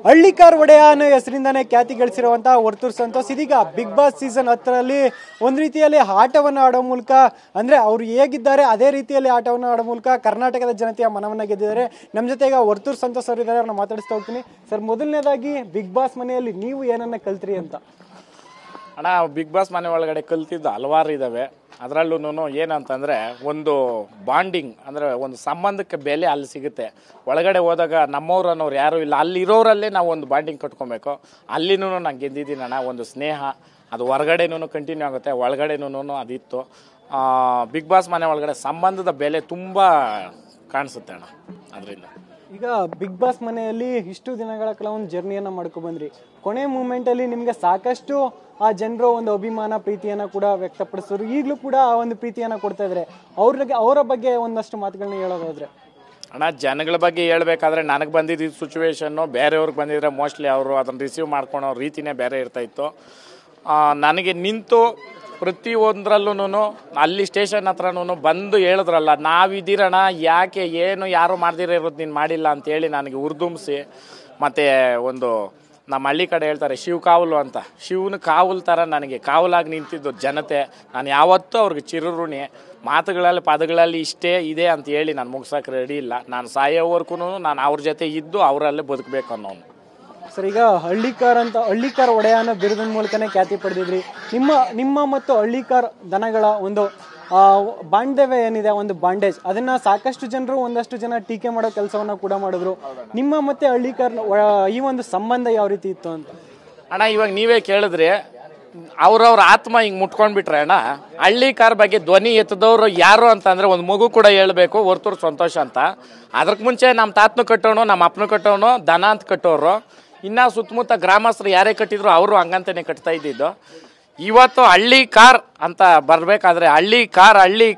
ಹಳ್ಳಿಕಾರ್ ಒಡೆಯ ಅನ್ನೋ ಹೆಸರಿಂದಾನೇ ಖ್ಯಾತಿ ಗಳಿಸಿರುವಂತಹ ವರ್ತೂರ್ ಸಂತೋಷ್ ಇದೀಗ ಬಿಗ್ ಬಾಸ್ ಸೀಸನ್ 10ರಲ್ಲಿ ಒಂದು ರೀತಿಯಲ್ಲಿ ಆಟವನ್ನು ಆಡೋ ಮೂಲಕ ಅಂದ್ರೆ ಅವರು ಹೇಗಿದ್ದಾರೆ ಅದೇ ರೀತಿಯಲ್ಲಿ ಆಟವನ್ನು ಆಡೋ ಮೂಲಕ ಕರ್ನಾಟಕದ ಜನತೆಯ ಮನವನ್ನ ಗೆದ್ದಿದ್ದಾರೆ. ನಮ್ಮ ಜೊತೆ ಈಗ ವರ್ತೂರ್ ಸಂತೋಷ್ ಅವರು ಇದ್ದಾರೆ, ಅವ್ರನ್ನ ಮಾತಾಡಿಸ್ತಾ ಹೋಗ್ತೀನಿ. ಸರ್, ಮೊದಲನೇದಾಗಿ ಬಿಗ್ ಬಾಸ್ ಮನೆಯಲ್ಲಿ ನೀವು ಏನನ್ನ ಕಲ್ತ್ರಿ ಅಂತ? ಅಣ್ಣ, ಬಿಗ್ ಬಾಸ್ ಮನೆ ಒಳಗಡೆ ಕಲ್ತಿದ್ದು ಹಲವಾರು ಇದ್ದಾವೆ. ಅದರಲ್ಲೂ ಏನಂತಂದರೆ ಒಂದು ಬಾಂಡಿಂಗ್ ಅಂದರೆ ಒಂದು ಸಂಬಂಧಕ್ಕೆ ಬೆಲೆ ಅಲ್ಲಿ ಸಿಗುತ್ತೆ. ಒಳಗಡೆ ಹೋದಾಗ ನಮ್ಮವ್ರು ಅನ್ನೋರು ಯಾರೂ ಇಲ್ಲ, ಅಲ್ಲಿರೋರಲ್ಲೇ ನಾವು ಒಂದು ಬಾಂಡಿಂಗ್ ಕಟ್ಕೊಬೇಕು. ಅಲ್ಲಿನೂ ನಾನು ಗೆದ್ದಿದ್ದೀನಿ ಅಣ್ಣ. ಒಂದು ಸ್ನೇಹ ಅದು ಹೊರಗಡೆನೂ ಕಂಟಿನ್ಯೂ ಆಗುತ್ತೆ, ಒಳಗಡೆನೂ ಅದಿತ್ತು. ಬಿಗ್ ಬಾಸ್ ಮನೆ ಒಳಗಡೆ ಸಂಬಂಧದ ಬೆಲೆ ತುಂಬ ಕಾಣಿಸುತ್ತೆ ಅಣ್ಣ. ಅದರಿಂದ ಈಗ ಬಿಗ್ ಬಾಸ್ ಮನೆಯಲ್ಲಿ ಇಷ್ಟು ದಿನಗಳ ಕಾಲ ಒಂದು ಜರ್ನಿಯನ್ನು ಮಾಡ್ಕೊ ಬಂದ್ರಿ. ಕೊನೆ ಮೂಮೆಂಟಲ್ಲಿ ನಿಮಗೆ ಸಾಕಷ್ಟು ಆ ಜನರು ಒಂದು ಅಭಿಮಾನ ಪ್ರೀತಿಯನ್ನು ಕೂಡ ವ್ಯಕ್ತಪಡಿಸಿದ್ರು. ಈಗಲೂ ಕೂಡ ಆ ಒಂದು ಪ್ರೀತಿಯನ್ನು ಕೊಡ್ತಾ ಇದ್ದಾರೆ. ಅವರ ಬಗ್ಗೆ ಒಂದಷ್ಟು ಮಾತುಗಳನ್ನ ಹೇಳೋದಾದ್ರೆ? ಅಣ್ಣ, ಜನಗಳ ಬಗ್ಗೆ ಹೇಳ್ಬೇಕಾದ್ರೆ ನನಗೆ ಬಂದಿದ್ದ ಸಿಚುವೇಶನ್ನು ಬೇರೆಯವ್ರಿಗೆ ಬಂದಿದ್ರೆ ಮೋಸ್ಟ್ಲಿ ಅವರು ಅದನ್ನು ರಿಸೀವ್ ಮಾಡ್ಕೊಳೋ ರೀತಿನೇ ಬೇರೆ ಇರ್ತಾಯಿತ್ತು. ನನಗೆ ನಿಂತು ಪ್ರತಿಯೊಂದರಲ್ಲೂ ಅಲ್ಲಿ ಸ್ಟೇಷನ್ ಹತ್ರನೂ ಬಂದು ಹೇಳಿದ್ರಲ್ಲ, ನಾವಿದ್ದೀರಣ್ಣ, ಯಾಕೆ ಏನು ಯಾರು ಮಾಡ್ದಿರೋ ಇರೋದು ನೀನು ಮಾಡಿಲ್ಲ ಅಂತೇಳಿ ನನಗೆ ಉರ್ದುಂಬಿಸಿ, ಮತ್ತು ಒಂದು ನಮ್ಮ ಹಳ್ಳಿ ಕಡೆ ಹೇಳ್ತಾರೆ ಶಿವ ಕಾವಲು ಅಂತ, ಶಿವನ ಕಾವಲು ಥರ ನನಗೆ ಕಾವಲಾಗಿ ನಿಂತಿದ್ದು ಜನತೆ. ನಾನು ಯಾವತ್ತೂ ಅವ್ರಿಗೆ ಚಿರಋಣಿ. ಮಾತುಗಳಲ್ಲಿ ಪದಗಳಲ್ಲಿ ಇಷ್ಟೇ ಇದೆ ಅಂತ ಹೇಳಿ ನಾನು ಮುಗ್ಸೋಕೆ ರೆಡಿ ಇಲ್ಲ. ನಾನು ಸಾಯೋವರೆಗೂ ನಾನು ಅವ್ರ ಜೊತೆ ಇದ್ದು ಅವರಲ್ಲೇ ಬದುಕಬೇಕು ಅನ್ನೋನು. ಸರ್, ಈಗ ಹಳ್ಳಿಕಾರ್ ಒಡೆಯ ಅನ್ನೋ ಬಿರುದಿನ ಮೂಲಕನೇ ಖ್ಯಾತಿ ಪಡೆದಿದ್ರಿ. ನಿಮ್ಮ ಮತ್ತು ಹಳ್ಳಿಕಾರ್ ದನಗಳ ಒಂದು ಬಾಂಧವ್ಯ ಏನಿದೆ, ಒಂದು ಬಾಂಡೇಜ್, ಅದನ್ನ ಸಾಕಷ್ಟು ಜನರು ಒಂದಷ್ಟು ಜನ ಟೀಕೆ ಮಾಡೋ ಕೆಲಸವನ್ನ ಕೂಡ ಮಾಡಿದ್ರು. ನಿಮ್ಮ ಮತ್ತೆ ಹಳ್ಳಿಕಾರ್ ಈ ಒಂದು ಸಂಬಂಧ ಯಾವ ರೀತಿ ಇತ್ತು ಅಂತ? ಅಣ್ಣ, ಇವಾಗ ನೀವೇ ಕೇಳಿದ್ರಿ, ಅವ್ರವ್ರ ಆತ್ಮ ಹಿಂಗೆ ಮುಟ್ಕೊಂಡ್ಬಿಟ್ರೆ ಅಣ್ಣ, ಹಳ್ಳಿಕಾರ್ ಬಗ್ಗೆ ಧ್ವನಿ ಎತ್ತದವ್ರು ಯಾರು ಅಂತಂದರೆ ಒಂದು ಮಗು ಕೂಡ ಹೇಳ್ಬೇಕು, ವರ್ತೂರ್ ಸಂತೋಷ ಅಂತ. ಅದಕ್ಕೆ ಮುಂಚೆ ನಮ್ಮ ತಾತನು ಕಟ್ಟೋನು, ನಮ್ಮ ಅಪ್ಪನು ಕಟ್ಟೋನು, ದನ ಅಂತ ಕಟ್ಟೋರು. ಇನ್ನು ಸುತ್ತಮುತ್ತ ಗ್ರಾಮಸ್ಥರು ಯಾರೇ ಕಟ್ಟಿದ್ರು ಅವರು ಹಂಗಂತಲೇ ಕಟ್ತಾ ಇದ್ದಿದ್ದು. ಇವತ್ತು ಹಳ್ಳಿ ಕಾರ್ ಅಂತ ಬರಬೇಕಾದ್ರೆ ಹಳ್ಳಿ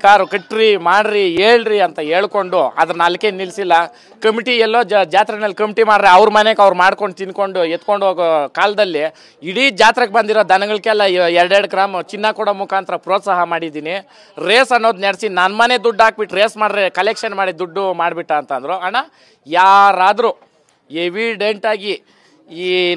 ಕಾರು ಕಟ್ರಿ ಮಾಡ್ರಿ ಹೇಳ್ರಿ ಅಂತ ಹೇಳ್ಕೊಂಡು ಅದನ್ನ ಅಲ್ಲಿಗೆ ನಿಲ್ಲಿಸಿಲ್ಲ. ಕಮಿಟಿ ಎಲ್ಲೋ ಜಾತ್ರೆನಲ್ಲಿ ಕಮಿಟಿ ಮಾಡ್ರೆ ಅವ್ರ ಮನೆಗೆ ಅವ್ರು ಮಾಡ್ಕೊಂಡು ತಿನ್ಕೊಂಡು ಎತ್ಕೊಂಡು ಹೋಗೋ ಕಾಲದಲ್ಲಿ ಇಡೀ ಜಾತ್ರೆಗೆ ಬಂದಿರೋ ದನಗಳಿಗೆಲ್ಲ 2 ಗ್ರಾಮ್ ಚಿನ್ನ ಕೊಡೋ ಮುಖಾಂತರ ಪ್ರೋತ್ಸಾಹ ಮಾಡಿದ್ದೀನಿ. ರೇಸ್ ಅನ್ನೋದು ನಡೆಸಿ ನನ್ನ ಮನೆ ದುಡ್ಡು ಹಾಕ್ಬಿಟ್ಟು ರೇಸ್ ಮಾಡ್ರೆ ಕಲೆಕ್ಷನ್ ಮಾಡಿ ದುಡ್ಡು ಮಾಡಿಬಿಟ್ಟ ಅಂತಂದರು. ಅಣ್ಣ, ಯಾರಾದರೂ ಎವಿಡೆಂಟಾಗಿ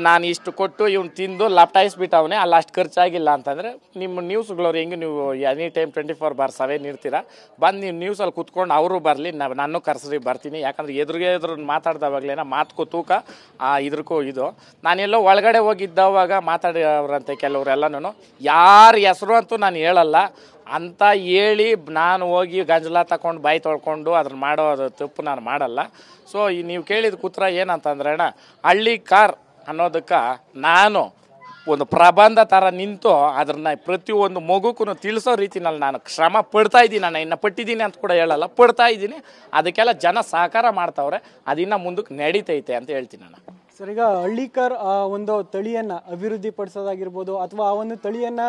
ನಾನು ಇಷ್ಟು ಕೊಟ್ಟು ಇವ್ನು ತಿಂದು ಲಪ್ಟಾಯಿಸ್ಬಿಟ್ಟವನೇ, ಅಲ್ಲಿ ಅಷ್ಟು ಖರ್ಚಾಗಿಲ್ಲ ಅಂತಂದರೆ ನಿಮ್ಮ ನ್ಯೂಸ್ಗಳವ್ರು ಹೆಂಗೆ ನೀವು ಎನಿ ಟೈಮ್ 24/7 ಇರ್ತೀರ, ಬಂದು ನೀವು ನ್ಯೂಸಲ್ಲಿ ಕೂತ್ಕೊಂಡು ಅವರು ಬರಲಿ, ನಾನು ಕರೆಸ್ರಿ ಬರ್ತೀನಿ. ಯಾಕಂದರೆ ಎದುರು ಮಾತಾಡ್ದವಾಗಲೇನ ಮಾತುಕೂ ತೂಕ ಇದ್ರಕ್ಕೂ ಇದು. ನಾನೆಲ್ಲೋ ಒಳಗಡೆ ಹೋಗಿದ್ದವಾಗ ಮಾತಾಡೋರಂತೆ ಕೆಲವರೆಲ್ಲನೂ, ಯಾರ ಹೆಸರು ಅಂತೂ ನಾನು ಹೇಳಲ್ಲ ಅಂತ ಹೇಳಿ ನಾನು ಹೋಗಿ ಗಂಜಲ ತಗೊಂಡು ಬಾಯಿ ತೊಳ್ಕೊಂಡು ಅದ್ರ ಮಾಡೋದು ತಪ್ಪು ನಾನು ಮಾಡಲ್ಲ. ಸೊ ನೀವು ಕೇಳಿದ ಕೂತ್ರ ಏನಂತಂದ್ರೆ ಅಣ್ಣ, ಹಳ್ಳಿ ಕಾರ್ ಅನ್ನೋದಕ್ಕೆ ನಾನು ಒಂದು ಪ್ರಬಂಧ ಥರ ನಿಂತು ಅದನ್ನು ಪ್ರತಿಯೊಂದು ಮಗುಕ್ಕೂ ತಿಳಿಸೋ ರೀತಿನಲ್ಲಿ ನಾನು ಶ್ರಮ ಪಡ್ತಾ ಇದ್ದೀನಿ. ನಾನು ಇನ್ನು ಪಟ್ಟಿದ್ದೀನಿ ಅಂತ ಕೂಡ ಹೇಳಲ್ಲ, ಪಡ್ತಾ ಇದ್ದೀನಿ. ಅದಕ್ಕೆಲ್ಲ ಜನ ಸಹಕಾರ ಮಾಡ್ತಾವ್ರೆ, ಅದಿನ್ನು ಮುಂದಕ್ಕೆ ನಡೀತೈತೆ ಅಂತ ಹೇಳ್ತೀನಿ ನಾನು. ಸರ್, ಈಗ ಹಳ್ಳಿಕಾರ್ ಒಂದು ತಳಿಯನ್ನ ಅಭಿವೃದ್ಧಿ ಪಡಿಸೋದಾಗಿರ್ಬೋದು, ಅಥವಾ ಆ ಒಂದು ತಳಿಯನ್ನ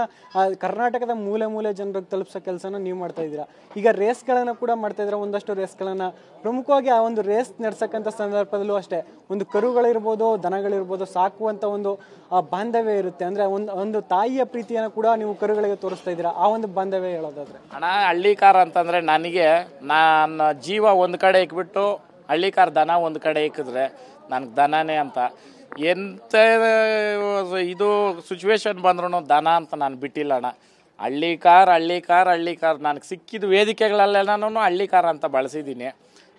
ಕರ್ನಾಟಕದ ಮೂಲೆ ಜನರಿಗೆ ತಲುಪಿಸೋ ಕೆಲಸನ ನೀವು ಮಾಡ್ತಾ ಇದ್ದೀರಾ. ಈಗ ರೇಸ್ಗಳನ್ನು ಕೂಡ ಮಾಡ್ತಾ ಇದ್ದೀರಾ, ಒಂದಷ್ಟು ರೇಸ್ಗಳನ್ನು. ಪ್ರಮುಖವಾಗಿ ಆ ಒಂದು ರೇಸ್ ನಡೆಸಕ್ಕಂಥ ಸಂದರ್ಭದಲ್ಲೂ ಅಷ್ಟೇ ಒಂದು ಕರುಗಳಿರ್ಬೋದು, ದನಗಳಿರ್ಬೋದು, ಸಾಕುವಂಥ ಒಂದು ಬಾಂಧವ್ಯ ಇರುತ್ತೆ. ಅಂದರೆ ಒಂದು ತಾಯಿಯ ಪ್ರೀತಿಯನ್ನು ಕೂಡ ನೀವು ಕರುಗಳಿಗೆ ತೋರಿಸ್ತಾ ಇದ್ದೀರಾ. ಆ ಒಂದು ಬಾಂಧವ್ಯ ಹೇಳೋದಾದ್ರೆ? ಅಣ್ಣ, ಹಳ್ಳಿಕಾರ್ ಅಂತಂದರೆ ನನಗೆ ನನ್ನ ಜೀವ ಒಂದು ಕಡೆ ಇಕ್ಬಿಟ್ಟು ಹಳ್ಳಿಕಾರ್ ದನ ಒಂದು ಕಡೆ ಇಕ್ಕಿದ್ರೆ ನನಗೆ ದನನೇ ಅಂತ. ಎಂಥ ಇದು ಸಿಚುವೇಶನ್ ಬಂದ್ರೂ ದನ ಅಂತ ನಾನು ಬಿಟ್ಟಿಲ್ಲ ಅಣ್ಣ. ಹಳ್ಳಿಕಾರ್ ನನಗೆ ಸಿಕ್ಕಿದ ವೇದಿಕೆಗಳಲ್ಲೆಲ್ಲನೂ ಹಳ್ಳಿಕಾರ್ ಅಂತ ಬಳಸಿದ್ದೀನಿ.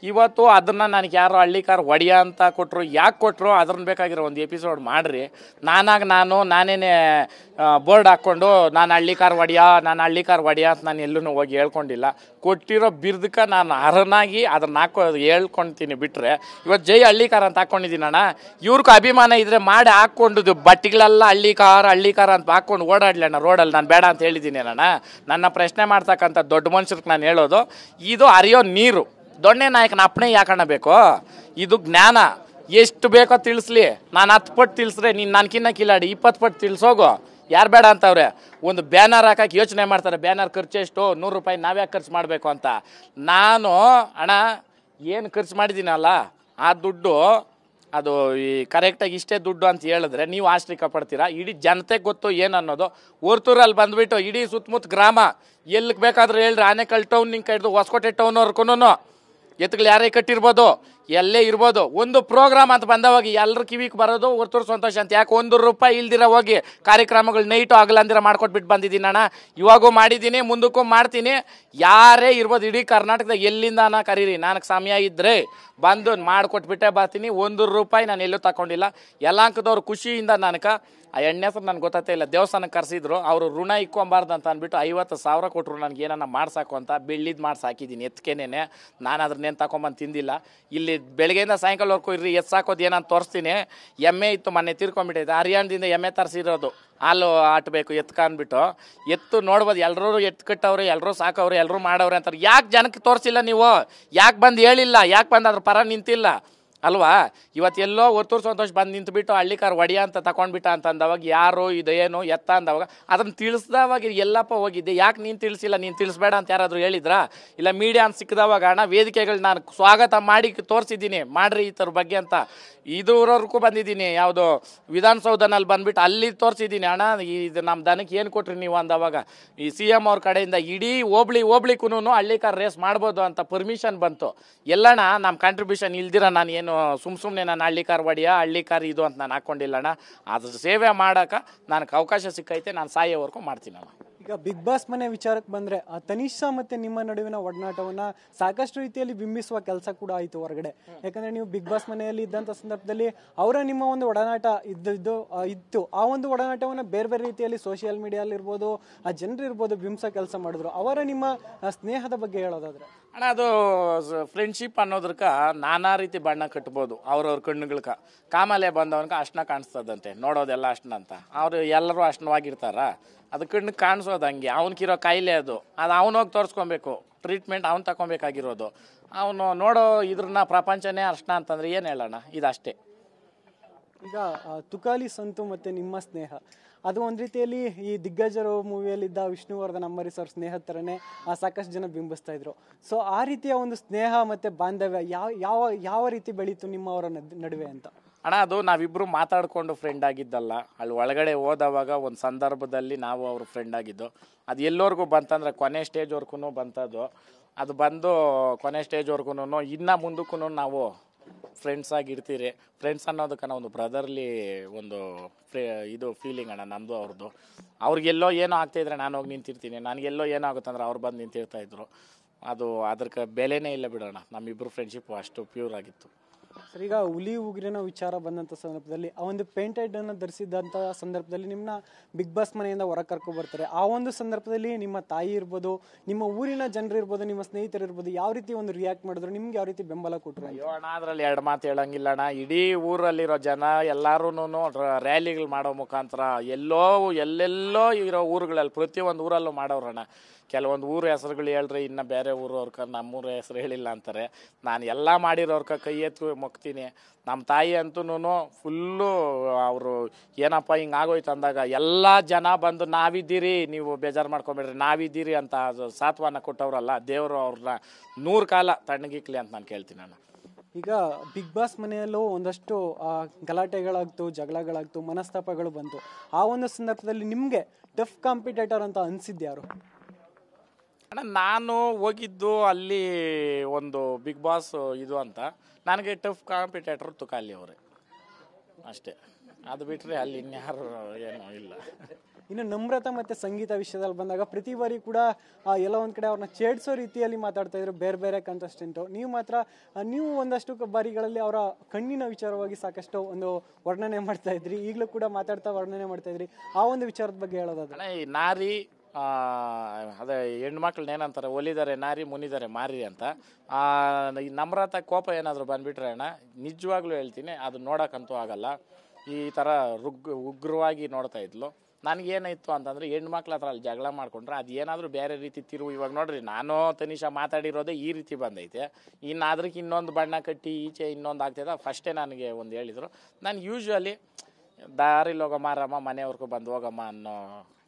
ಇವತ್ತು ಅದನ್ನು ನನಗೆ ಯಾರು ಹಳ್ಳಿಕಾರ್ ಒಡೆಯ ಅಂತ ಕೊಟ್ಟರು, ಯಾಕೆ ಕೊಟ್ಟರು ಅದನ್ನ ಬೇಕಾಗಿರೋ ಒಂದು ಎಪಿಸೋಡ್ ಮಾಡಿರಿ. ನಾನೇನೇ ಬೋರ್ಡ್ ಹಾಕ್ಕೊಂಡು ನಾನು ಹಳ್ಳಿಕಾರ್ ಒಡೆಯ ಅಂತ ನಾನು ಎಲ್ಲೂ ಹೋಗಿ ಹೇಳ್ಕೊಂಡಿಲ್ಲ. ಕೊಟ್ಟಿರೋ ಬಿರ್ದಕ್ಕೆ ನಾನು ಅರ್ಹನಾಗಿ ಅದನ್ನು ಹೇಳ್ಕೊಳ್ತೀನಿ. ಬಿಟ್ಟರೆ ಇವತ್ತು ಜೈ ಹಳ್ಳಿಕಾರ್ ಅಂತ ಹಾಕ್ಕೊಂಡಿದ್ದೀನಿ ಅಣ್ಣ. ಇವ್ರಿಗೂ ಅಭಿಮಾನ ಇದ್ದರೆ ಮಾಡಿ ಹಾಕ್ಕೊಂಡು ಬಟ್ಟೆಗಳೆಲ್ಲ ಹಳ್ಳಿಕಾರ್ ಅಂತ ಹಾಕ್ಕೊಂಡು ಓಡಾಡಲಿ ಅಣ್ಣ ರೋಡಲ್ಲಿ. ನಾನು ಬೇಡ ಅಂತ ಹೇಳಿದ್ದೀನಿ ಅಣ್ಣ. ನನ್ನ ಪ್ರಶ್ನೆ ಮಾಡ್ತಕ್ಕಂಥ ದೊಡ್ಡ ಮನುಷ್ಯರಿಗೆ ನಾನು ಹೇಳೋದು, ಇದು ಹರಿಯೋ ನೀರು, ದೊಣ್ಣೆ ನಾಯಕನ ಅಪ್ಪಣೆ ಯಾಕಣ್ಣ ಬೇಕು? ಇದು ಜ್ಞಾನ. ಎಷ್ಟು ಬೇಕೋ ತಿಳಿಸ್ಲಿ. ನಾನು 10 ಪಟ್ಟು ತಿಳಿಸ್ರೆ ನೀನು ನನಗಿನ್ನ ಕಿಲಾಡಿ 20 ಪಟ್ಟು ತಿಳಿಸೋಗು. ಯಾರು ಬೇಡ ಅಂತವ್ರೆ? ಒಂದು ಬ್ಯಾನರ್ ಹಾಕಕ್ಕೆ ಯೋಚನೆ ಮಾಡ್ತಾರೆ, ಬ್ಯಾನರ್ ಖರ್ಚು ಎಷ್ಟು, 100 ರೂಪಾಯಿ ನಾವ್ಯಾಕೆ ಖರ್ಚು ಮಾಡಬೇಕು ಅಂತ. ನಾನು ಅಣ್ಣ ಏನು ಖರ್ಚು ಮಾಡಿದ್ದೀನಲ್ಲ ಆ ದುಡ್ಡು, ಅದು ಈ ಕರೆಕ್ಟಾಗಿ ಇಷ್ಟೇ ದುಡ್ಡು ಅಂತ ಹೇಳಿದ್ರೆ ನೀವು ಆಶ್ಚರ್ಯ ಪಡ್ತೀರಾ. ಇಡೀ ಜನತೆಗೆ ಗೊತ್ತು ಏನು ಅನ್ನೋದು. ವರ್ತೂರಲ್ಲಿ ಬಂದುಬಿಟ್ಟು ಇಡೀ ಸುತ್ತಮುತ್ತ ಗ್ರಾಮ ಎಲ್ಲಿಗೆ ಬೇಕಾದ್ರೂ ಹೇಳ್ರಿ, ಆನೇಕಲ್ ಟೌನ್ ನಿಂಗೆ ಹಿಡಿದು ಹೊಸಕೋಟೆ ಟೌನ್ವರ್ಗೂ ಎತ್ತುಗಳು ಯಾರೇ ಕಟ್ಟಿರ್ಬೋದು, ಎಲ್ಲೇ ಇರ್ಬೋದು. ಒಂದು ಪ್ರೋಗ್ರಾಮ್ ಅಂತ ಬಂದವಾಗ ಎಲ್ಲರ ಕಿವಿಗೆ ಬರೋದು ಹೊರ್ತೂರು ಸಂತೋಷ ಅಂತ. ಯಾಕೆ ₹1 ಇಲ್ದಿರ ಹೋಗಿ ಕಾರ್ಯಕ್ರಮಗಳು ನೈಟು ಆಗಲಂದಿರ ಮಾಡ್ಕೊಟ್ಬಿಟ್ಟು ಬಂದಿದ್ದೀನಿ ಅಣ್ಣ. ಇವಾಗೂ ಮಾಡಿದ್ದೀನಿ, ಮುಂದಕ್ಕೂ ಮಾಡ್ತೀನಿ. ಯಾರೇ ಇರ್ಬೋದು ಇಡೀ ಕರ್ನಾಟಕದಾಗ ಎಲ್ಲಿಂದ ಕರೀರಿ, ನನಗೆ ಸಮಯ ಇದ್ದರೆ ಬಂದು ಮಾಡಿಕೊಟ್ಬಿಟ್ಟೆ ಬರ್ತೀನಿ. ₹1 ನಾನು ಎಲ್ಲೂ ತಗೊಂಡಿಲ್ಲ. ಯಲಾಂಕದವ್ರು ಖುಷಿಯಿಂದ ನನಗೆ ಆ ಎಣ್ಣೆ ಹೆಸರು ನನಗೆ ಗೊತ್ತೇ ಇಲ್ಲ, ದೇವಸ್ಥಾನಕ್ಕೆ ಕರೆಸಿದ್ರು. ಅವರು ಋಣ ಇಕ್ಕೊಂಬಾರ್ದು ಅಂತ ಅಂದ್ಬಿಟ್ಟು 50,000 ಕೊಟ್ಟರು ನನಗೆ ಏನನ್ನ ಮಾಡ್ಸಾಕು ಅಂತ. ಬೆಳ್ಳಿದ್ದು ಮಾಡಿ ಸಾಕಿದ್ದೀನಿ ಎತ್ಕೇನೆ. ನಾನು ಅದ್ರನ್ನೇನು ತಗೊಂಬಂದು ತಿಂದಿಲ್ಲ. ಇಲ್ಲಿ ಬೆಳಗ್ಗೆಯಿಂದ ಸಾಯಂಕಾಲವರೆಗೂ ಇರ್ರಿ ಎತ್ತು ಸಾಕೋದು ಏನಂತ ತೋರಿಸ್ತೀನಿ. ಎಮ್ಮೆ ಇತ್ತು, ಮೊನ್ನೆ ತೀರ್ಕೊಂಡ್ಬಿಟ್ಟೈತೆ. ಹರಿಯಾಣದಿಂದ ಎಮ್ಮೆ ತರಿಸಿರೋದು, ಹಾಲು ಆಟಬೇಕು ಎತ್ಕ ಅಂದ್ಬಿಟ್ಟು. ಎತ್ತು ನೋಡ್ಬೋದು, ಎಲ್ಲರೂ ಎತ್ತು ಕಟ್ಟವ್ರೆ, ಎಲ್ಲರೂ ಸಾಕವ್ರೆ, ಎಲ್ಲರೂ ಮಾಡವ್ರೆ ಅಂತಾರೆ. ಯಾಕೆ ಜನಕ್ಕೆ ತೋರಿಸಿಲ್ಲ ನೀವು? ಯಾಕೆ ಬಂದು ಹೇಳಿಲ್ಲ? ಯಾಕೆ ಬಂದು ಅದ್ರ ಪರ ನಿಂತಿಲ್ಲ ಅಲ್ವಾ? ಇವತ್ತೆಲ್ಲೋ ಹೊರ್ತೂರು ಸಂತೋಷ ಬಂದು ನಿಂತುಬಿಟ್ಟು ಹಳ್ಳಿಕಾರ ಒಡಿಯ ಅಂತ ತಗೊಂಡ್ಬಿಟ್ಟ ಅಂತ ಅಂದವಾಗ ಯಾರು ಇದೇನು ಎತ್ತ ಅಂದವಾಗ ಅದನ್ನು ತಿಳಿಸ್ದವಾಗ ಎಲ್ಲಪ್ಪ ಹೋಗಿದ್ದೆ, ಯಾಕೆ ನೀನು ತಿಳಿಸಿಲ್ಲ, ನೀನು ತಿಳಿಸ್ಬೇಡ ಅಂತ ಯಾರಾದರೂ ಹೇಳಿದ್ರಾ? ಇಲ್ಲ ಮೀಡಿಯಾ ಅಂತ ಸಿಕ್ಕಿದವಾಗ ಅಣ್ಣ ವೇದಿಕೆಗಳು ನಾನು ಸ್ವಾಗತ ಮಾಡಿ ತೋರಿಸಿದ್ದೀನಿ, ಮಾಡ್ರಿ ಈ ಥರ ಬಗ್ಗೆ ಅಂತ. ಇದೂರವರೆಗೂ ಬಂದಿದ್ದೀನಿ, ಯಾವುದು ವಿಧಾನಸೌಧನಲ್ಲಿ ಬಂದುಬಿಟ್ಟು ಅಲ್ಲಿ ತೋರಿಸಿದ್ದೀನಿ. ಅಣ್ಣ ಇದು ನಮ್ಮ ದನಕ್ಕೆ ಏನು ಕೊಟ್ರಿ ನೀವು ಅಂದವಾಗ ಈ CM ಅವ್ರ ಕಡೆಯಿಂದ ಇಡೀ ಹೋಬ್ಳಿಗೂ ಹಳ್ಳಿಕಾರ ರೇಸ್ ಮಾಡ್ಬೋದು ಅಂತ ಪರ್ಮಿಷನ್ ಬಂತು. ಎಲ್ಲಣ್ಣ ನಮ್ಮ ಕಾಂಟ್ರಿಬ್ಯೂಷನ್ ಇಲ್ದಿರ ನಾನು ಏನು ಸುಮ್ಮನೆ ನಾನು ಹಳ್ಳಿಕಾರ ಹಳ್ಳಿಕಾರ ಇದು ಅಂತ ನಾನು ಹಾಕ್ಕೊಂಡಿಲ್ಲಣ್ಣ. ಅದ್ರ ಸೇವೆ ಮಾಡೋಕೆ ನನಗೆ ಅವಕಾಶ ಸಿಕ್ಕೈತೆ, ನಾನು ಸಾಯೋವರೆಗೂ ಮಾಡ್ತೀನಿ ಅಣ್ಣ. ಈಗ ಬಿಗ್ ಬಾಸ್ ಮನೆ ವಿಚಾರಕ್ಕೆ ಬಂದರೆ ತನಿಷಾ ಮತ್ತು ನಿಮ್ಮ ನಡುವಿನ ಒಡನಾಟವನ್ನು ಸಾಕಷ್ಟು ರೀತಿಯಲ್ಲಿ ಬಿಂಬಿಸುವ ಕೆಲಸ ಕೂಡ ಆಯಿತು ಹೊರಗಡೆ. ಯಾಕಂದರೆ ನೀವು ಬಿಗ್ ಬಾಸ್ ಮನೆಯಲ್ಲಿ ಇದ್ದಂಥ ಸಂದರ್ಭದಲ್ಲಿ ಅವರ ನಿಮ್ಮ ಒಂದು ಒಡನಾಟ ಇತ್ತು. ಆ ಒಂದು ಒಡನಾಟವನ್ನು ಬೇರೆ ಬೇರೆ ರೀತಿಯಲ್ಲಿ ಸೋಷಿಯಲ್ ಮೀಡಿಯಾಲಿರ್ಬೋದು, ಆ ಜನರಿರ್ಬೋದು ಬಿಂಬಿಸೋ ಕೆಲಸ ಮಾಡಿದ್ರು. ಅವರ ನಿಮ್ಮ ಸ್ನೇಹದ ಬಗ್ಗೆ ಹೇಳೋದಾದರೆ ಅಣ್ಣ, ಅದು ಫ್ರೆಂಡ್ಶಿಪ್ ಅನ್ನೋದ್ರಕ ನಾನಾ ರೀತಿ ಬಣ್ಣ ಕಟ್ಬೋದು. ಅವ್ರವ್ರ ಕಣ್ಣುಗಳ್ಕ ಕಾಮಾಲೆ ಬಂದವನ್ಕ ಅಷ್ಟನ ಕಾಣಿಸ್ತದಂತೆ, ನೋಡೋದೆಲ್ಲ ಅಷ್ಟನ ಅಂತ. ಅವರು ಎಲ್ಲರೂ ಅಷ್ಟನವಾಗಿರ್ತಾರ, ಅದು ಕಣ್ಣಿಗೆ ಕಾಣಿಸೋದು ಹಂಗೆ. ಅವನಕಿರೋ ಕಾಯಿಲೆ ಅದು ಅವನೋಗಿ ತೋರಿಸ್ಕೊಬೇಕು, ಟ್ರೀಟ್ಮೆಂಟ್ ಅವ್ನು ತಗೊಬೇಕಾಗಿರೋದು. ಅವನು ನೋಡೋ ಇದ್ರನ್ನ ಪ್ರಪಂಚನೇ ಅಷ್ಟನ ಅಂತಂದ್ರೆ ಏನು ಹೇಳೋಣ, ಇದಷ್ಟೇ. ಈಗ ತುಕಾಲಿ ಸಂತು ಮತ್ತು ನಿಮ್ಮ ಸ್ನೇಹ ಅದು ಒಂದು ರೀತಿಯಲ್ಲಿ ಈ ದಿಗ್ಗಜರು ಮೂವಿಯಲ್ಲಿದ್ದ ವಿಷ್ಣುವರ್ಧನ್ ಅಂಬರೀಶ್ ಅವ್ರ ಸ್ನೇಹದ ಥರನೇ ಸಾಕಷ್ಟು ಜನ ಬಿಂಬಿಸ್ತಾ ಇದ್ರು. ಸೊ ಆ ರೀತಿಯ ಒಂದು ಸ್ನೇಹ ಮತ್ತು ಬಾಂಧವ್ಯ ಯಾವ ರೀತಿ ಬೆಳೀತು ನಿಮ್ಮವರ ನಡುವೆ ಅಂತ? ಅಣ್ಣ, ಅದು ನಾವಿಬ್ಬರು ಮಾತಾಡಿಕೊಂಡು ಫ್ರೆಂಡ್ ಆಗಿದ್ದಲ್ಲ. ಅಲ್ಲಿ ಒಳಗಡೆ ಹೋದವಾಗ ಒಂದು ಸಂದರ್ಭದಲ್ಲಿ ನಾವು ಅವರು ಫ್ರೆಂಡ್ ಆಗಿದ್ದು. ಅದು ಎಲ್ಲರಿಗೂ ಬಂತಂದ್ರೆ ಕೊನೆ ಸ್ಟೇಜ್ವರೆಗೂ ಬಂತದ್ದು. ಅದು ಬಂದು ಕೊನೆ ಸ್ಟೇಜ್ವರೆಗೂ ಇನ್ನೂ ಮುಂದಕ್ಕೂ ನಾವು ಫ್ರೆಂಡ್ಸ್ ಆಗಿರ್ತೀರಿ. ಫ್ರೆಂಡ್ಸ್ ಅನ್ನೋದಕ್ಕೆ ಒಂದು ಬ್ರದರ್ಲಿ ಒಂದು ಇದು ಫೀಲಿಂಗ್ ಅಣ್ಣ ನಮ್ಮದು ಅವ್ರದ್ದು. ಅವ್ರಿಗೆಲ್ಲೋ ಏನೋ ಆಗ್ತಾಯಿದ್ರೆ ನಾನು ಹೋಗಿ ನಿಂತಿರ್ತೀನಿ, ನನಗೆಲ್ಲೋ ಏನೋ ಆಗುತ್ತಂದ್ರೆ ಅವ್ರು ಬಂದು ನಿಂತಿರ್ತಾಯಿದ್ರು. ಅದು ಅದಕ್ಕೆ ಬೆಲೆನೇ ಇಲ್ಲ ಬಿಡೋಣ. ನಮ್ಮಿಬ್ಬರು ಫ್ರೆಂಡ್ಶಿಪ್ಪು ಅಷ್ಟು ಪ್ಯೂರ್ ಆಗಿತ್ತು. ಸರ್, ಈಗ ಹುಲಿ ಉಗುರಿನ ವಿಚಾರ ಬಂದಂಥ ಸಂದರ್ಭದಲ್ಲಿ ಆ ಒಂದು ಪೇಂಟೆಡನ್ನು ಧರಿಸಿದಂಥ ಸಂದರ್ಭದಲ್ಲಿ ನಿಮ್ಮನ್ನ ಬಿಗ್ ಬಾಸ್ ಮನೆಯಿಂದ ಹೊರಗೆ ಕರ್ಕೊಬರ್ತಾರೆ. ಆ ಒಂದು ಸಂದರ್ಭದಲ್ಲಿ ನಿಮ್ಮ ತಾಯಿ ಇರ್ಬೋದು, ನಿಮ್ಮ ಊರಿನ ಜನರು ಇರ್ಬೋದು, ನಿಮ್ಮ ಸ್ನೇಹಿತರು ಇರ್ಬೋದು, ಯಾವ ರೀತಿ ಒಂದು ರಿಯಾಕ್ಟ್ ಮಾಡಿದ್ರು, ನಿಮ್ಗೆ ಯಾವ ರೀತಿ ಬೆಂಬಲ ಕೊಟ್ಟರು? ಅಯ್ಯೋ ಅಣ್ಣ, ಅದರಲ್ಲಿ ಎರಡು ಮಾತು ಹೇಳಂಗಿಲ್ಲ ಅಣ್ಣ. ಇಡೀ ಊರಲ್ಲಿರೋ ಜನ ಎಲ್ಲರೂ ರ್ಯಾಲಿಗಳು ಮಾಡೋ ಮುಖಾಂತರ ಎಲ್ಲೆಲ್ಲೋ ಇರೋ ಊರುಗಳಲ್ಲಿ ಪ್ರತಿಯೊಂದು ಊರಲ್ಲೂ ಮಾಡೋರಣ್ಣ. ಕೆಲವೊಂದು ಊರ ಹೆಸರುಗಳು ಹೇಳ್ರಿ, ಇನ್ನು ಬೇರೆ ಊರವ್ರಕ ನಮ್ಮೂರ ಹೆಸರು ಹೇಳಿಲ್ಲ ಅಂತಾರೆ. ನಾನು ಎಲ್ಲ ಮಾಡಿರೋರ್ಕ ಕೈ ಎತ್ತು ಮೊಕ್ತೀನಿ. ನಮ್ಮ ತಾಯಿ ಅಂತೂ ಫುಲ್ಲು ಅವರು ಏನಪ್ಪ ಹಿಂಗೆ ಆಗೋಯ್ತು ಅಂದಾಗ ಎಲ್ಲ ಜನ ಬಂದು ನಾವಿದ್ದೀರಿ, ನೀವು ಬೇಜಾರು ಮಾಡ್ಕೊಬೇಡ್ರಿ, ನಾವಿದ್ದೀರಿ ಅಂತ ಅದು ಸಾತ್ವನ ಕೊಟ್ಟವ್ರಲ್ಲ ದೇವರು, ಅವ್ರನ್ನ 100 ಕಾಲ ತಣ್ಣಗಿಕ್ಲಿ ಅಂತ ನಾನು ಕೇಳ್ತೀನಿ ನಾನು. ಈಗ ಬಿಗ್ ಬಾಸ್ ಮನೆಯಲ್ಲೂ ಒಂದಷ್ಟು ಗಲಾಟೆಗಳಾಗ್ತು, ಜಗಳಗಳಾಗ್ತು, ಮನಸ್ತಾಪಗಳು ಬಂತು. ಆ ಒಂದು ಸಂದರ್ಭದಲ್ಲಿ ನಿಮಗೆ ಟಫ್ ಕಾಂಪಿಟೇಟರ್ ಅಂತ ಅನಿಸಿದ್ಯಾರು? ಅಣ್ಣ, ನಾನು ಹೋಗಿದ್ದು ಅಲ್ಲಿ ಒಂದು ಬಿಗ್ ಬಾಸ್ ಇದು ಅಂತ. ನನಗೆ ಟಫ್ ಕಾಂಪಿಟೇಟರ್ ತುಕಾಲಿ ಅವರೇ ಅಷ್ಟೇ. ಅದು ಬಿಟ್ಟರೆ ಅಲ್ಲಿ ಇನ್ಯಾರು ಏನೂ ಇಲ್ಲ. ಇನ್ನು ನಮ್ರತಾ ಮತ್ತು ಸಂಗೀತ ವಿಷಯದಲ್ಲಿ ಬಂದಾಗ ಪ್ರತಿ ಬಾರಿ ಕೂಡ ಎಲ್ಲ ಒಂದು ಕಡೆ ಅವ್ರನ್ನ ಛೇಡಿಸೋ ರೀತಿಯಲ್ಲಿ ಮಾತಾಡ್ತಾ ಇದ್ರು ಬೇರೆ ಬೇರೆ ಕಂಟೆಸ್ಟೆಂಟು. ನೀವು ಒಂದಷ್ಟು ಬಾರಿಗಳಲ್ಲಿ ಅವರ ಕಣ್ಣಿನ ವಿಚಾರವಾಗಿ ಸಾಕಷ್ಟು ಒಂದು ವರ್ಣನೆ ಮಾಡ್ತಾ ಇದ್ರಿ, ಈಗಲೂ ಕೂಡ ಮಾತಾಡ್ತಾ ವರ್ಣನೆ ಮಾಡ್ತಾ ಇದ್ರಿ. ಆ ಒಂದು ವಿಚಾರದ ಬಗ್ಗೆ ಹೇಳೋದಾದ್ರೆ, ಈ ನಾರಿ ಅದೇ ಹೆಣ್ಮಕ್ಳನ್ನ ಏನಂತಾರೆ, ಒಲಿದಾರೆ ನಾರಿ ಮುನಿದಾರೆ ಮಾರಿ ಅಂತ. ಈ ನಮ್ರತಾ ಕೋಪ ಏನಾದರೂ ಬಂದುಬಿಟ್ರೆ ಅಣ್ಣ, ನಿಜವಾಗ್ಲೂ ಹೇಳ್ತೀನಿ, ಅದು ನೋಡೋಕ್ಕಂತೂ ಆಗಲ್ಲ. ಈ ಥರ ಉಗ್ರವಾಗಿ ನೋಡ್ತಾ ಇದ್ಲು. ನನಗೇನಾಯಿತು ಅಂತಂದರೆ, ಹೆಣ್ಮಕ್ಳ ಹತ್ರ ಅಲ್ಲಿ ಜಗಳ ಮಾಡ್ಕೊಂಡ್ರೆ ಅದು ಏನಾದರೂ ಬೇರೆ ರೀತಿ ತಿರುವು. ಇವಾಗ ನೋಡ್ರಿ, ನಾನು ತನಿಷಾ ಮಾತಾಡಿರೋದೇ ಈ ರೀತಿ ಬಂದೈತೆ. ಇನ್ನು ಅದಕ್ಕೆ ಇನ್ನೊಂದು ಬಣ್ಣ ಕಟ್ಟಿ ಈಚೆ ಇನ್ನೊಂದು ಆಗ್ತೈತೆ. ಫಸ್ಟೇ ನನಗೆ ಒಂದು ಹೇಳಿದರು. ನಾನು ಯೂಶ್ವಲಿ ದಾರಿಲಿ ಹೋಗೋ ಮಾರಮ್ಮ ಮನೆಯವ್ರಿಗೂ ಬಂದು ಹೋಗಮ್ಮ ಅನ್ನೋ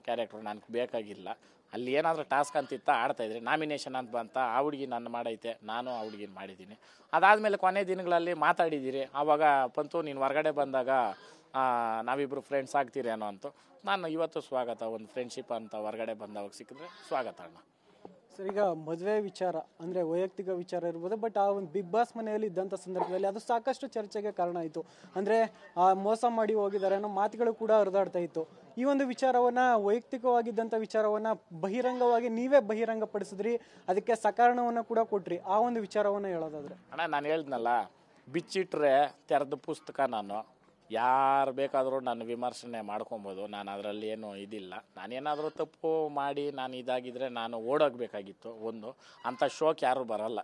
ಕ್ಯಾರೆಕ್ಟ್ರು ನನಗೆ ಬೇಕಾಗಿಲ್ಲ. ಅಲ್ಲಿ ಏನಾದರೂ ಟಾಸ್ಕ್ ಅಂತಿತ್ತ ಆಡ್ತಾಯಿದ್ರೆ, ನಾಮಿನೇಷನ್ ಅಂತ ಬಂತ, ಆ ಹುಡುಗಿ ನನ್ನ ಮಾಡೈತೆ, ನಾನು ಆ ಹುಡುಗಿನ ಮಾಡಿದ್ದೀನಿ. ಅದಾದಮೇಲೆ ಕೊನೆ ದಿನಗಳಲ್ಲಿ ಮಾತಾಡಿದ್ದೀರಿ. ಆವಾಗ ಪಂತು ನೀನು ಹೊರಗಡೆ ಬಂದಾಗ ನಾವಿಬ್ಬರು ಫ್ರೆಂಡ್ಸ್ ಆಗ್ತೀರಿ ಅನ್ನೋ ಅಂತು. ನಾನು ಇವತ್ತು ಸ್ವಾಗತ, ಒಂದು ಫ್ರೆಂಡ್ಶಿಪ್ ಅಂತ ಹೊರಗಡೆ ಬಂದವಾಗ ಸಿಕ್ಕಿದ್ರೆ ಸ್ವಾಗತ ಅಣ್ಣ. ಸರ್, ಈಗ ಮದುವೆ ವಿಚಾರ ಅಂದರೆ ವೈಯಕ್ತಿಕ ವಿಚಾರ ಇರ್ಬೋದು, ಬಟ್ ಆ ಒಂದು ಬಿಗ್ ಬಾಸ್ ಮನೆಯಲ್ಲಿ ಇದ್ದಂಥ ಸಂದರ್ಭದಲ್ಲಿ ಅದು ಸಾಕಷ್ಟು ಚರ್ಚೆಗೆ ಕಾರಣ ಆಯಿತು. ಅಂದರೆ ಮೋಸ ಮಾಡಿ ಹೋಗಿದ್ದಾರೆ ಅನ್ನೋ ಮಾತುಗಳು ಕೂಡ ಹರಿದಾಡ್ತಾ ಇತ್ತು. ಈ ಒಂದು ವಿಚಾರವನ್ನು, ವೈಯಕ್ತಿಕವಾಗಿದ್ದಂಥ ವಿಚಾರವನ್ನು ಬಹಿರಂಗವಾಗಿ ನೀವೇ ಬಹಿರಂಗಪಡಿಸಿದ್ರಿ, ಅದಕ್ಕೆ ಸಕಾರಣವನ್ನು ಕೂಡ ಕೊಟ್ರಿ. ಆ ಒಂದು ವಿಚಾರವನ್ನು ಹೇಳೋದಾದ್ರೆ ಅಣ್ಣ, ನಾನು ಹೇಳ್ದನಲ್ಲ, ಬಿಚ್ಚಿಟ್ರೆ ತೆರೆದ ಪುಸ್ತಕ. ನಾನು ಯಾರು ಬೇಕಾದರೂ ನನ್ನ ವಿಮರ್ಶನೆ ಮಾಡ್ಕೊಬೋದು. ನಾನು ಅದರಲ್ಲಿ ಏನು ಇದಿಲ್ಲ. ನಾನೇನಾದರೂ ತಪ್ಪು ಮಾಡಿ ನಾನು ಇದಾಗಿದ್ದರೆ ನಾನು ಓಡೋಗ್ಬೇಕಾಗಿತ್ತು. ಒಂದು ಅಂಥ ಶೋಕ್ಕೆ ಯಾರೂ ಬರಲ್ಲ.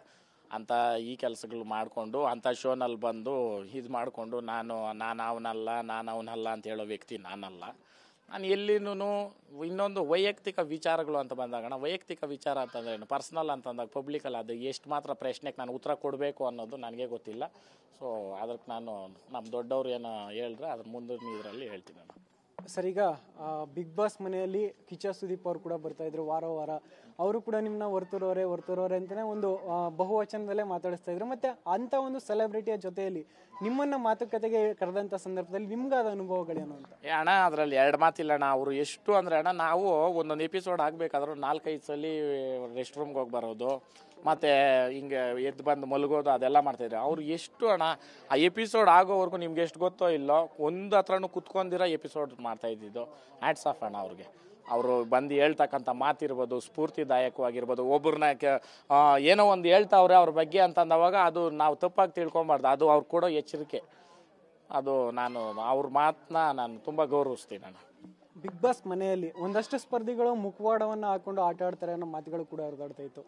ಅಂಥ ಈ ಕೆಲಸಗಳು ಮಾಡಿಕೊಂಡು ಅಂಥ ಶೋನಲ್ಲಿ ಬಂದು ಇದು ಮಾಡಿಕೊಂಡು ನಾನು ಅವನಲ್ಲ ಅಂತ ಹೇಳೋ ವ್ಯಕ್ತಿ ನಾನಲ್ಲ. ನಾನು ಎಲ್ಲಿನೂ ಇನ್ನೊಂದು ವೈಯಕ್ತಿಕ ವಿಚಾರಗಳು ಅಂತ ಬಂದಾಗ, ವೈಯಕ್ತಿಕ ವಿಚಾರ ಅಂತಂದ್ರೆ ಏನು, ಪರ್ಸ್ನಲ್ ಅಂತಂದಾಗ ಪಬ್ಲಿಕಲ್ಲಿ ಅದು ಎಷ್ಟು ಮಾತ್ರ ಪ್ರಶ್ನೆಗೆ ನಾನು ಉತ್ತರ ಕೊಡಬೇಕು ಅನ್ನೋದು ನನಗೆ ಗೊತ್ತಿಲ್ಲ. ಸೊ ಅದಕ್ಕೆ ನಾನು ನಮ್ಮ ದೊಡ್ಡವ್ರು ಏನೋ ಹೇಳಿದ್ರೆ ಅದ್ರ ಮುಂದಿನ ಇದರಲ್ಲಿ ಹೇಳ್ತೀನಿ ನಾನು. ಸರ್, ಈಗ ಬಿಗ್ ಬಾಸ್ ಮನೆಯಲ್ಲಿ ಕಿಚ್ಚ ಸುದೀಪ್ ಅವರು ಕೂಡ ಬರ್ತಾ ಇದ್ರು ವಾರ. ಅವರು ಕೂಡ ನಿಮ್ಮನ್ನ ವರ್ತೂರವರೇ ಅಂತಲೇ ಒಂದು ಬಹುವಚನದಲ್ಲೇ ಮಾತಾಡಿಸ್ತಾ ಇದ್ರು. ಮತ್ತು ಅಂಥ ಒಂದು ಸೆಲೆಬ್ರಿಟಿಯ ಜೊತೆಯಲ್ಲಿ ನಿಮ್ಮನ್ನು ಮಾತುಕತೆಗೆ ಕರೆದಂಥ ಸಂದರ್ಭದಲ್ಲಿ ನಿಮ್ಗಾದ ಅನುಭವಗಳೇನು ಅಂತ? ಅಣ್ಣ, ಅದರಲ್ಲಿ ಎರಡು ಮಾತಿಲ್ಲ ಅಣ್ಣ. ಅವರು ಎಷ್ಟು ಅಂದರೆ ಅಣ್ಣ, ನಾವು ಒಂದೊಂದು ಎಪಿಸೋಡ್ ಆಗಬೇಕಾದ್ರೂ 4-5 ಸಲ ರೆಸ್ಟ್ ರೂಮ್ಗೆ ಹೋಗಿ ಬರೋದು, ಮತ್ತು ಹಿಂಗೆ ಎದ್ದು ಬಂದು ಮಲಗೋದು, ಅದೆಲ್ಲ ಮಾಡ್ತಾಯಿದ್ರು. ಅವ್ರು ಎಷ್ಟು ಅಣ್ಣ, ಆ ಎಪಿಸೋಡ್ ಆಗೋವರೆಗೂ ನಿಮ್ಗೆ ಎಷ್ಟು ಗೊತ್ತೋ ಇಲ್ಲೋ ಒಂದು ಹತ್ರನೂ ಕುತ್ಕೊಂಡಿರೋ ಎಪಿಸೋಡ್ ಮಾಡ್ತಾಯಿದ್ದಿದ್ದು. ಹ್ಯಾಟ್ಸ್ ಆಫ್ ಅಣ್ಣ ಅವ್ರಿಗೆ. ಅವರು ಬಂದು ಹೇಳ್ತಕ್ಕಂಥ ಮಾತಿರ್ಬೋದು, ಸ್ಫೂರ್ತಿದಾಯಕವಾಗಿರ್ಬೋದು. ಒಬ್ಬರನ್ನ ಏನೋ ಒಂದು ಹೇಳ್ತಾವ್ರೆ ಅವ್ರ ಬಗ್ಗೆ ಅಂತಂದವಾಗ ಅದು ನಾವು ತಪ್ಪಾಗಿ ತಿಳ್ಕೊಬಾರ್ದು. ಅದು ಅವ್ರು ಕೊಡೋ ಎಚ್ಚರಿಕೆ. ಅದು ನಾನು ಅವ್ರ ಮಾತನ್ನ ನಾನು ತುಂಬ ಗೌರವಿಸ್ತೀನಿ ನಾನು. ಬಿಗ್ ಬಾಸ್ ಮನೆಯಲ್ಲಿ ಒಂದಷ್ಟು ಸ್ಪರ್ಧಿಗಳು ಮುಖವಾಡವನ್ನು ಹಾಕೊಂಡು ಆಟ ಆಡ್ತಾರೆ ಅನ್ನೋ ಮಾತುಗಳು ಕೂಡ ಹರಿದಾಡ್ತಾ ಇತ್ತು.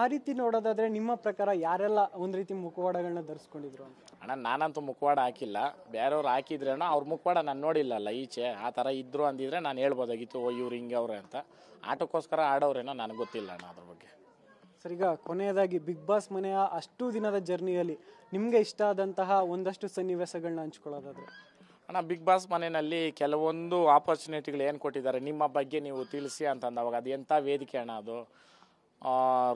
ಆ ರೀತಿ ನೋಡೋದಾದ್ರೆ ನಿಮ್ಮ ಪ್ರಕಾರ ಯಾರೆಲ್ಲ ಒಂದು ರೀತಿ ಮುಖವಾಡಗಳನ್ನ ಧರಿಸ್ಕೊಂಡಿದ್ರು ಅಂತ? ಅಣ್ಣ, ನಾನಂತೂ ಮುಖವಾಡ ಹಾಕಿಲ್ಲ. ಬೇರೆಯವ್ರು ಹಾಕಿದ್ರೇನೋ ಅವ್ರ ಮುಖವಾಡ ನಾನು ನೋಡಿಲ್ಲಲ್ಲ ಈಚೆ. ಆ ಥರ ಇದ್ರು ಅಂದಿದ್ರೆ ನಾನು ಹೇಳ್ಬೋದಾಗಿತ್ತು, ಇವ್ರು ಹಿಂಗೆ ಅವ್ರೆ ಅಂತ. ಆಟಕ್ಕೋಸ್ಕರ ಆಡೋರೇನೋ ನನಗೆ ಗೊತ್ತಿಲ್ಲ ಅಣ್ಣ ಅದ್ರ ಬಗ್ಗೆ. ಸರ್, ಈಗ ಕೊನೆಯದಾಗಿ ಬಿಗ್ ಬಾಸ್ ಮನೆಯ ಅಷ್ಟು ದಿನದ ಜರ್ನಿಯಲ್ಲಿ ನಿಮಗೆ ಇಷ್ಟ ಆದಂತಹ ಒಂದಷ್ಟು ಸನ್ನಿವೇಶಗಳನ್ನ ಹಂಚ್ಕೊಳ್ಳೋದಾದ್ರೆ? ಅಣ್ಣ, ಬಿಗ್ ಬಾಸ್ ಮನೆಯಲ್ಲಿ ಕೆಲವೊಂದು ಆಪರ್ಚುನಿಟಿಗಳು ಏನು ಕೊಟ್ಟಿದ್ದಾರೆ, ನಿಮ್ಮ ಬಗ್ಗೆ ನೀವು ತಿಳಿಸಿ ಅಂತಂದವಾಗ ಅದು ಎಂಥ ವೇದಿಕೆ ಅಣ್ಣ ಅದು.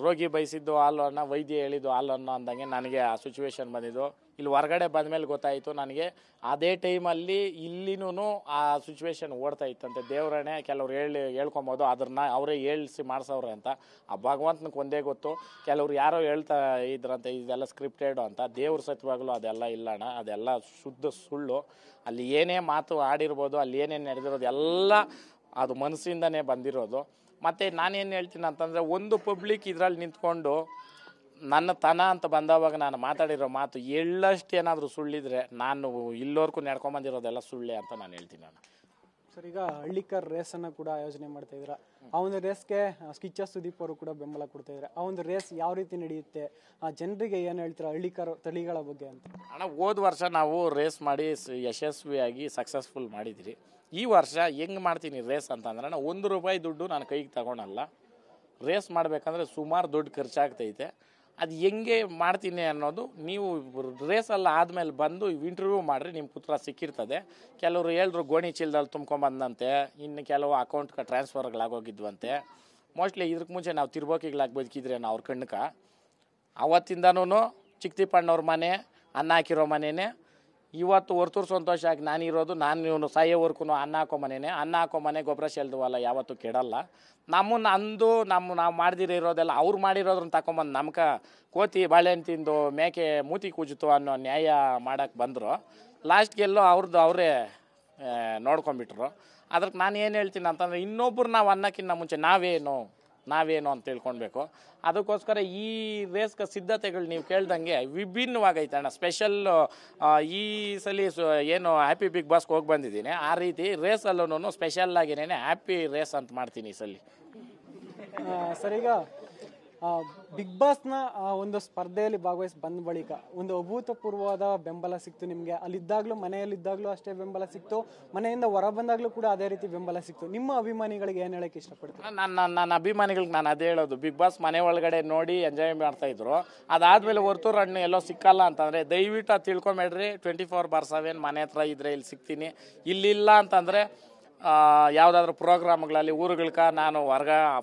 ರೋಗಿ ಬಯಸಿದ್ದು ಹಾಲು ಅನ್ನ, ವೈದ್ಯ ಹೇಳಿದ್ದು ಹಾಲು ಅನ್ನೋ ಅಂದಂಗೆ ನನಗೆ ಆ ಸಿಚುವೇಶನ್ ಬಂದಿದ್ದು. ಇಲ್ಲಿ ಹೊರಗಡೆ ಬಂದಮೇಲೆ ಗೊತ್ತಾಯಿತು ನನಗೆ. ಅದೇ ಟೈಮಲ್ಲಿ ಇಲ್ಲಿನೂ ಆ ಸಿಚುವೇಶನ್ ಓಡ್ತಾ ಇತ್ತಂತೆ. ದೇವರನ್ನೇ ಕೆಲವ್ರು ಹೇಳ್ಕೊಬೋದು, ಅದನ್ನ ಅವರೇ ಹೇಳಿಸಿ ಮಾಡಿಸವ್ರೆ ಅಂತ. ಆ ಭಗವಂತನಿಗೆ ಒಂದೇ ಗೊತ್ತು. ಕೆಲವ್ರು ಯಾರೋ ಹೇಳ್ತಾ ಇದ್ರಂತೆ ಇದೆಲ್ಲ ಸ್ಕ್ರಿಪ್ಟೆಡು ಅಂತ. ದೇವ್ರ ಸತ್ಯವಾಗಲೂ ಅದೆಲ್ಲ ಇಲ್ಲ ಅಣ್ಣ, ಅದೆಲ್ಲ ಶುದ್ಧ ಸುಳ್ಳು. ಅಲ್ಲಿ ಏನೇ ಮಾತು ಆಡಿರ್ಬೋದು, ಅಲ್ಲಿ ಏನೇನು ನಡೆದಿರೋದು ಎಲ್ಲ ಅದು ಮನಸ್ಸಿಂದನೇ ಬಂದಿರೋದು. ಮತ್ತು ನಾನೇನು ಹೇಳ್ತೀನಿ ಅಂತಂದರೆ, ಒಂದು ಪಬ್ಲಿಕ್ ಇದರಲ್ಲಿ ನಿಂತ್ಕೊಂಡು ನನ್ನ ತನ ಅಂತ ಬಂದವಾಗ ನಾನು ಮಾತಾಡಿರೋ ಮಾತು ಎಳ್ಳಷ್ಟು ಏನಾದರೂ ಸುಳ್ಳಿದ್ರೆ ನಾನು ಇಲ್ಲೋರ್ಗೂ ನಡ್ಕೊಂಬಂದಿರೋದೆಲ್ಲ ಸುಳ್ಳೆ ಅಂತ ನಾನು ಹೇಳ್ತೀನಿ ನಾನು. ಸರ್, ಈಗ ಹಳ್ಳಿಕರ್ ರೇಸನ್ನು ಕೂಡ ಆಯೋಜನೆ ಮಾಡ್ತಾ ಇದ್ದೀರಾ. ಆ ಒಂದು ರೇಸ್ಗೆ ಕಿಚ್ಚ ಸುದೀಪ್ ಅವರು ಕೂಡ ಬೆಂಬಲ ಕೊಡ್ತಾ ಇದ್ದಾರೆ. ಆ ಒಂದು ರೇಸ್ ಯಾವ ರೀತಿ ನಡೆಯುತ್ತೆ, ಆ ಜನರಿಗೆ ಏನು ಹೇಳ್ತೀರಾ ಹಳ್ಳಿಕರ್ ತಳಿಗಳ ಬಗ್ಗೆ ಅಂತ? ಅಣ್ಣ, ಹೋದ ವರ್ಷ ನಾವು ರೇಸ್ ಮಾಡಿ ಯಶಸ್ವಿಯಾಗಿ ಸಕ್ಸಸ್ಫುಲ್ ಮಾಡಿದಿರಿ. ಈ ವರ್ಷ ಹೆಂಗೆ ಮಾಡ್ತೀನಿ ರೇಸ್ ಅಂತಂದ್ರೆ ಅಣ್ಣ, ₹1 ದುಡ್ಡು ನಾನು ಕೈಗೆ ತಗೊಳಲ್ಲ. ರೇಸ್ ಮಾಡಬೇಕಂದ್ರೆ ಸುಮಾರು ದುಡ್ಡು ಖರ್ಚಾಗ್ತೈತೆ. ಅದು ಹೆಂಗೆ ಮಾಡ್ತೀನಿ ಅನ್ನೋದು ನೀವು ರೇಸಲ್ಲ ಆದಮೇಲೆ ಬಂದು ಇಂಟರ್ವ್ಯೂ ಮಾಡಿರಿ, ನಿಮ್ಮ ಪುತ್ರ ಸಿಕ್ಕಿರ್ತದೆ. ಕೆಲವರು ಹೇಳಿದ್ರು ಗೋಣಿ ಚೀಲದಲ್ಲಿ ತುಂಬ್ಕೊಂಬಂದಂತೆ, ಇನ್ನು ಕೆಲವು ಅಕೌಂಟ್ಗೆ ಟ್ರಾನ್ಸ್ಫರ್ಗಳಾಗೋಗಿದ್ವಂತೆ. ಮೋಸ್ಟ್ಲಿ ಇದಕ್ಕೆ ಮುಂಚೆ ನಾವು ತಿರ್ಬೋಕಿಗಳಾಗಿ ಬದುಕಿದ್ರೆ ಅವ್ರ ಕಣ್ಣಕ್ಕೆ. ಅವತ್ತಿಂದನೂ ಚಿಕ್ಕತಿಪ್ಪಣ್ಣವ್ರ ಮನೆ ಅನ್ನ ಹಾಕಿರೋ ಮನೆಯೇ. ಇವತ್ತು ವರ್ತೂರು ಸಂತೋಷ ಆಗಿ ನಾನಿರೋದು, ನಾನು ಸಾಯೋವರೆಗೂ ಅನ್ನ ಹಾಕೋ ಮನೆಯೇ. ಅನ್ನ ಹಾಕೋ ಮನೆ ಗೊಬ್ಬರ ಚೆಲ್ದುವಲ್ಲ ಯಾವತ್ತೂ ಕೆಡಲ್ಲ. ನಾವು ಮಾಡ್ದಿರೋದೆಲ್ಲ ಅವ್ರು ಮಾಡಿರೋದ್ರನ್ನ ತಗೊಂಬಂದು ನಮ್ಗೆ ಕೋತಿ ಬಾಳೆಹಣ್ಣು ತಿಂದು ಮೇಕೆ ಮೂತಿ ಕೂಜಿತು ಅನ್ನೋ ನ್ಯಾಯ ಮಾಡೋಕ್ಕೆ ಬಂದರು. ಲಾಸ್ಟ್ಗೆಲ್ಲೋ ಅವರೇ ನೋಡ್ಕೊಂಬಿಟ್ರು. ಅದಕ್ಕೆ ನಾನು ಏನು ಹೇಳ್ತೀನಿ ಅಂತಂದರೆ, ಇನ್ನೊಬ್ಬರು ನಾವು ಅನ್ನೋಕ್ಕಿಂತ ಮುಂಚೆ ನಾವೇನು ಅಂತ ತಿಳ್ಕೊಳ್ಬೇಕು. ಅದಕ್ಕೋಸ್ಕರ ಈ ರೇಸ್ಗೆ ಸಿದ್ಧತೆಗಳು ನೀವು ಕೇಳ್ದಂಗೆ ವಿಭಿನ್ನವಾಗೈತೆ ಅಣ್ಣ. ಸ್ಪೆಷಲ್ ಈ ಸಲ ಏನು ಹ್ಯಾಪಿ ಬಿಗ್ ಬಾಸ್ಗೆ ಹೋಗಿ ಬಂದಿದ್ದೀನಿ, ಆ ರೀತಿ ರೇಸಲ್ಲೂ ಸ್ಪೆಷಲ್ಲಾಗಿನೇ ಹ್ಯಾಪಿ ರೇಸ್ ಅಂತ ಮಾಡ್ತೀನಿ ಈ ಸಲ. ಸರ್, ಈಗ ಬಿಗ್ ಬಾಸ್ನ ಒಂದು ಸ್ಪರ್ಧೆಯಲ್ಲಿ ಭಾಗವಹಿಸಿ ಬಂದ ಬಳಿಕ ಒಂದು ಅಭೂತಪೂರ್ವವಾದ ಬೆಂಬಲ ಸಿಕ್ತು ನಿಮಗೆ. ಅಲ್ಲಿದ್ದಾಗಲೂ, ಮನೆಯಲ್ಲಿದ್ದಾಗಲೂ ಅಷ್ಟೇ ಬೆಂಬಲ ಸಿಕ್ತು, ಮನೆಯಿಂದ ಹೊರ ಬಂದಾಗಲೂ ಕೂಡ ಅದೇ ರೀತಿ ಬೆಂಬಲ ಸಿಕ್ತು. ನಿಮ್ಮ ಅಭಿಮಾನಿಗಳಿಗೆ ಏನು ಹೇಳಕ್ಕೆ ಇಷ್ಟಪಡ್ತೀನಿ? ನನ್ನ ಅಭಿಮಾನಿಗಳಿಗೆ ನಾನು ಅದೇ ಹೇಳೋದು, ಬಿಗ್ ಬಾಸ್ ಮನೆ ಒಳಗಡೆ ನೋಡಿ ಎಂಜಾಯ್ ಮಾಡ್ತಾಯಿದ್ರು. ಅದಾದಮೇಲೆ ವರ್ತೂರು ಹಣ್ಣು ಎಲ್ಲೋ ಸಿಕ್ಕಲ್ಲ ಅಂತಂದರೆ ದಯವಿಟ್ಟು ಅದು ತಿಳ್ಕೊಂಬೇಡ್ರಿ. 24/7 ಮನೆ ಹತ್ರ ಇದ್ದರೆ ಇಲ್ಲಿ ಸಿಗ್ತೀನಿ. ಇಲ್ಲಿಲ್ಲ ಅಂತಂದರೆ ಯಾವುದಾದ್ರೂ ಪ್ರೋಗ್ರಾಮ್ಗಳಲ್ಲಿ ಊರುಗಳ್ಕ ನಾನು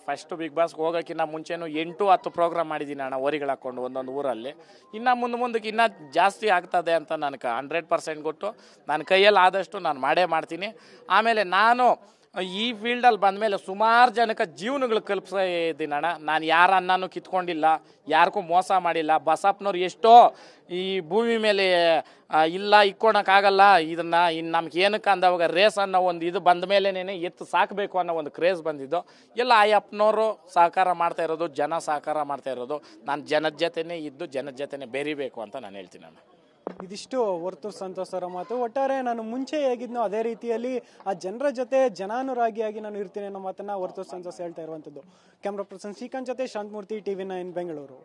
ಫಸ್ಟು ಬಿಗ್ ಬಾಸ್ಗೆ ಹೋಗೋಕ್ಕಿಂತ ಮುಂಚೆನೂ 8-10 ಪ್ರೋಗ್ರಾಮ್ ಮಾಡಿದ್ದೀನಿ ಅಣ್ಣ, ಓರಿಗಳು ಹಾಕ್ಕೊಂಡು ಒಂದೊಂದು ಊರಲ್ಲಿ. ಇನ್ನು ಮುಂದಕ್ಕೆ ಇನ್ನೂ ಜಾಸ್ತಿ ಆಗ್ತದೆ ಅಂತ ನನಗೆ 100% ಗೊತ್ತು. ನನ್ನ ಕೈಯಲ್ಲಿ ಆದಷ್ಟು ನಾನು ಮಾಡೇ ಮಾಡ್ತೀನಿ. ಆಮೇಲೆ ನಾನು ಈ ಫೀಲ್ಡಲ್ಲಿ ಬಂದಮೇಲೆ ಸುಮಾರು ಜನಕ್ಕೆ ಜೀವನಗಳು ಕಲ್ಪಿಸಿದ್ದೀನಿ ಅಣ್ಣ. ನಾನು ಯಾರ ಅನ್ನನೂ ಕಿತ್ಕೊಂಡಿಲ್ಲ, ಯಾರಿಗೂ ಮೋಸ ಮಾಡಿಲ್ಲ. ಬಸಪ್ಪನವ್ರು ಎಷ್ಟೋ ಈ ಭೂಮಿ ಮೇಲೆ ಇಲ್ಲ ಇಕ್ಕೊಳಕ್ಕಾಗಲ್ಲ ಇದನ್ನು ಇನ್ನು ನಮ್ಗೆ ಏನಕ್ಕೆ ಅಂದವಾಗ ರೇಸ್ ಅನ್ನೋ ಒಂದು ಇದು ಬಂದ ಮೇಲೇ ಎತ್ತು ಸಾಕಬೇಕು ಅನ್ನೋ ಒಂದು ಕ್ರೇಜ್ ಬಂದಿದ್ದು. ಎಲ್ಲ ಅಯ್ಯಪ್ಪನವರು ಸಹಕಾರ ಮಾಡ್ತಾ ಇರೋದು, ಜನ ಸಹಕಾರ ಮಾಡ್ತಾ ಇರೋದು. ನಾನು ಜನದ ಜೊತೆನೇ ಇದ್ದು ಜನದ ಜೊತೆನೇ ಬೆರಿಬೇಕು ಅಂತ ನಾನು ಹೇಳ್ತೀನಿ ಅಣ್ಣ. ಇದಿಷ್ಟು ವರ್ತೂರ್ ಸಂತೋಷ್ ಅವರ ಮಾತು. ಒಟ್ಟಾರೆ ನಾನು ಮುಂಚೆ ಹೇಗಿದ್ನೋ ಅದೇ ರೀತಿಯಲ್ಲಿ ಆ ಜನರ ಜೊತೆ ಜನಾನುರಾಗಿಯಾಗಿ ನಾನು ಇರ್ತೀನಿ ಅನ್ನೋ ಮಾತನ್ನ ವರ್ತೂರ್ ಸಂತೋಷ್ ಹೇಳ್ತಾ ಇರುವಂಥದ್ದು. ಕ್ಯಾಮ್ರಾ ಪರ್ಸನ್ ಶ್ರೀಕಾಂತ್ ಜೊತೆ ಶಾಂತಮೂರ್ತಿ, TV9 ಬೆಂಗಳೂರು.